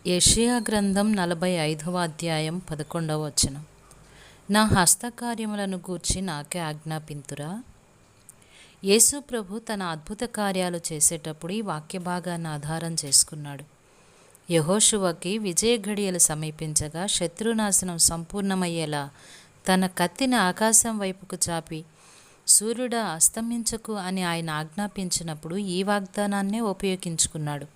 యెషయా గ్రంథం 45వ అధ్యాయం 11వ వచనం. నా హస్తకార్యములను గూర్చి నాకే ఆజ్ఞాపింతురా. యేసు ప్రభు తన అద్భుత కార్యాలు చేసేటప్పుడు ఈ వాక్య భాగాన్ని ఆధారం చేసుకున్నాడు. యెహోషువకి విజయ ఘడియలు సమీపించగా శత్రునాశనం సంపూర్ణమయ్యేలా తన కత్తిని ఆకాశం వైపుకు చాపి సూర్యుడా అస్తమించకు అని ఆయన ఆజ్ఞాపించినప్పుడు ఈ వాగ్దానాన్నే ఉపయోగించుకున్నాడు.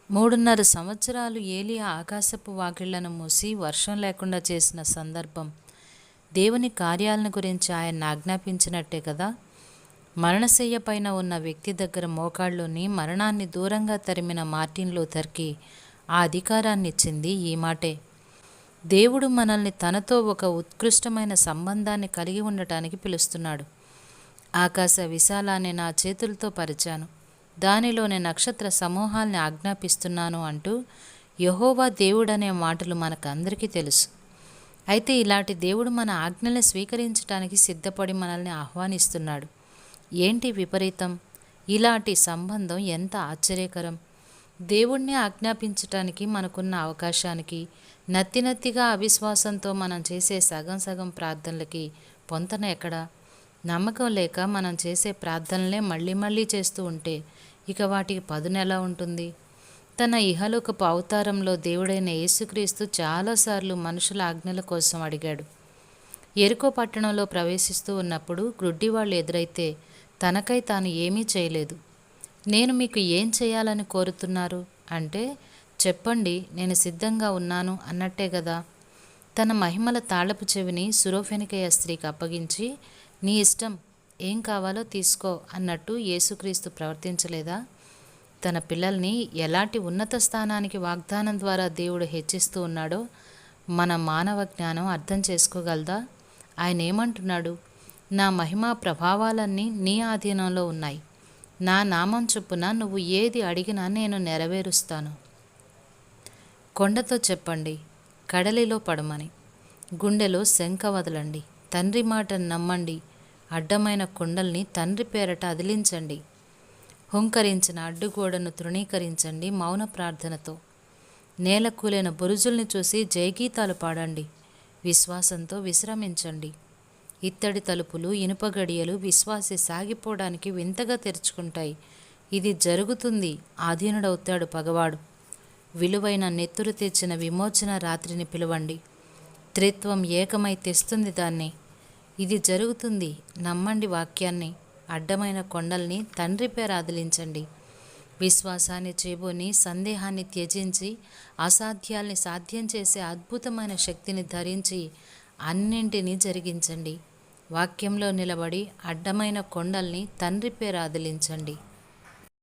3.5 సంవత్సరాలు ఏలియా ఆకాశపు వాకిళ్లను మూసి వర్షం లేకుండా చేసిన సందర్భం దేవుని కార్యాలను గురించి ఆయన ఆజ్ఞాపించినట్టే కదా. మరణశయ్య పైన ఉన్న వ్యక్తి దగ్గర మోకాళ్ళుని మరణాన్ని దూరంగా తరిమిన మార్టిన్ లూథర్కి ఆ అధికారాన్ని ఇచ్చింది ఈ మాటే. దేవుడు మనల్ని తనతో ఒక ఉత్కృష్టమైన సంబంధాన్ని కలిగి ఉండటానికి పిలుస్తున్నాడు. ఆకాశ విశాలాన్ని నా చేతులతో పరిచాను, దానిలోని నక్షత్ర సమూహాల్ని ఆజ్ఞాపిస్తున్నాను అంటూ యెహోవా దేవుడనే మాటలు మనకందరికీ తెలుసు. అయితే ఇలాంటి దేవుడు మన ఆజ్ఞల్ని స్వీకరించడానికి సిద్ధపడి మనల్ని ఆహ్వానిస్తున్నాడు. ఏంటి విపరీతం? ఇలాంటి సంబంధం ఎంత ఆశ్చర్యకరం! దేవుణ్ణి ఆజ్ఞాపించటానికి మనకున్న అవకాశానికి నత్తినత్తిగా అవిశ్వాసంతో మనం చేసే సగం సగం ప్రార్థనలకి పొంతన ఎక్కడా? నమ్మకం లేక మనం చేసే ప్రార్థనలే మళ్ళీ మళ్ళీ చేస్తూ ఉంటే ఇక వాటికి పదును ఎలా ఉంటుంది? తన ఇహలోకపు అవతారంలో దేవుడైన యేసుక్రీస్తు చాలాసార్లు మనుషుల ఆజ్ఞల కోసం అడిగాడు. యెరికో పట్టణంలో ప్రవేశిస్తూ ఉన్నప్పుడు గ్రుడ్డివాళ్ళు ఎదురైతే తనకై తాను ఏమీ చేయలేదు. నేను మీకు ఏం చేయాలని కోరుతున్నారు అంటే, చెప్పండి, నేను సిద్ధంగా ఉన్నాను అన్నట్టే కదా. తన మహిమల తాళపు చెవిని సురోఫెనికయ స్త్రీకి అప్పగించి, నీ ఇష్టం, ఏం కావాలో తీసుకో అన్నట్టు యేసుక్రీస్తు ప్రవర్తించలేదా? తన పిల్లల్ని ఎలాంటి ఉన్నత స్థానానికి వాగ్దానం ద్వారా దేవుడు హెచ్చిస్తూ ఉన్నాడో మన మానవ జ్ఞానం అర్థం చేసుకోగలదా? ఆయన ఏమంటున్నాడు? నా మహిమా ప్రభావాలన్నీ నీ ఆధీనంలో ఉన్నాయి. నా నామం చొప్పున నువ్వు ఏది అడిగినా నేను నెరవేరుస్తాను. కొండతో చెప్పండి, కడలిలో పడమని. గుండెలో శంక వదలండి, తండ్రి మాటను నమ్మండి. అడ్డమైన కొండల్ని తండ్రి పేరట అదిలించండి. హుంకరించిన అడ్డుగోడను తృణీకరించండి మౌన ప్రార్థనతో. నేల కూలిన బురుజుల్ని చూసి జయగీతాలు పాడండి. విశ్వాసంతో విశ్రమించండి. ఇత్తడి తలుపులు, ఇనుప గడియలు విశ్వాసి సాగిపోవడానికి వింతగా తెరుచుకుంటాయి. ఇది జరుగుతుంది, ఆధీనుడవుతాడు పగవాడు. విలువైన నెత్తురు తెచ్చిన విమోచన రాత్రిని పిలవండి. త్రిత్వం ఏకమై తెస్తుంది దాన్ని. ఇది జరుగుతుంది, నమ్మండి వాక్యాన్ని. అడ్డమైన కొండల్ని తండ్రి పేర ఆదిలించండి. విశ్వాసాన్ని చేబోని సందేహాన్ని త్యజించి అసాధ్యాల్ని సాధ్యం చేసే అద్భుతమైన శక్తిని ధరించి అన్నింటినీ జరిగించండి. వాక్యంలో నిలబడి అడ్డమైన కొండల్ని తండ్రి పేర ఆదిలించండి.